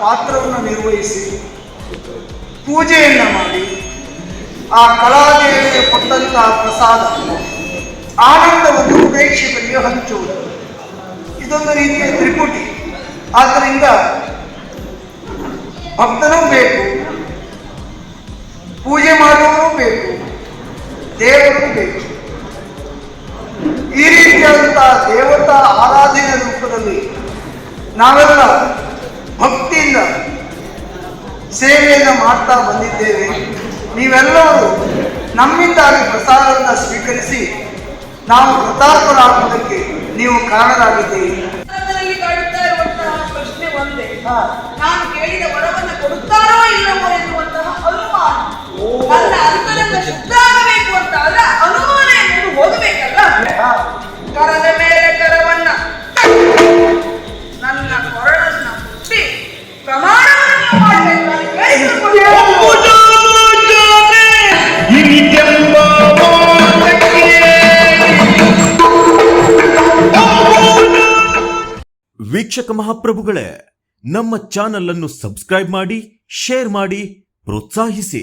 ಪಾತ್ರವನ್ನು ನಿರ್ವಹಿಸಿ ಪೂಜೆಯನ್ನು ಮಾಡಿ ಆ ಕಲಾದೇವಿಗೆ ಕೊಟ್ಟಂತಹ ಪ್ರಸಾದ ಆನಂದವನ್ನು ಪ್ರೇಕ್ಷಕರಿಗೆ ಹಂಚುವುದು ಇದೊಂದು ರೀತಿಯ ತ್ರಿಪುಟಿ. ಆದ್ದರಿಂದ ಭಕ್ತನೂ ಬೇಕು, ಪೂಜೆ ಮಾಡುವವರೂ ಬೇಕು, ದೇವರು ಬೇಕು. ಈ ರೀತಿಯಾದಂತಹ ದೇವತಾ ಆರಾಧನೆಯ ರೂಪದಲ್ಲಿ ನಾವೆಲ್ಲ ಭಕ್ತಿಯಿಂದ ಸೇವೆಯನ್ನು ಮಾಡ್ತಾ ಬಂದಿದ್ದೇವೆ. ನೀವೆಲ್ಲರೂ ನಮ್ಮಿಂದಾಗಿ ಪ್ರಸಾದವನ್ನು ಸ್ವೀಕರಿಸಿ ನಾವು ಕೃತಾರ್ಥರಾಗುವುದಕ್ಕೆ ನೀವು ಕಾರಣರಾಗಿದ್ದೀರಿ. ಪ್ರಶ್ನೆ ಒಂದೇ, ನಾನು ಕೇಳಿದ ವರವನ್ನು ಕೊಡುತ್ತಾರೋ ಇಲ್ಲವೋ ಎನ್ನುವಂತಹ ಅನುಮಾನ. ನನ್ನ ಅಂತರಂಗ ಶುದ್ಧ ಆಗಬೇಕು ಅಂತ ಆದ್ರೆ ಅನುಮಾನ ಎನ್ನುವುದು ಹೋಗಬೇಕಲ್ಲ. ಕರದ ಮೇಲೆ ಕರವನ್ನ ನನ್ನ ಕೊರಳನ್ನ ಮುಟ್ಟಿ ಪ್ರಮಾಣವನ್ನು ಮಾಡಬೇಕು. ವೀಕ್ಷಕ ಮಹಾಪ್ರಭುಗಳೇ, ನಮ್ಮ ಚಾನಲ್ ಅನ್ನು ಸಬ್ಸ್ಕ್ರೈಬ್ ಮಾಡಿ, ಶೇರ್ ಮಾಡಿ, ಪ್ರೋತ್ಸಾಹಿಸಿ.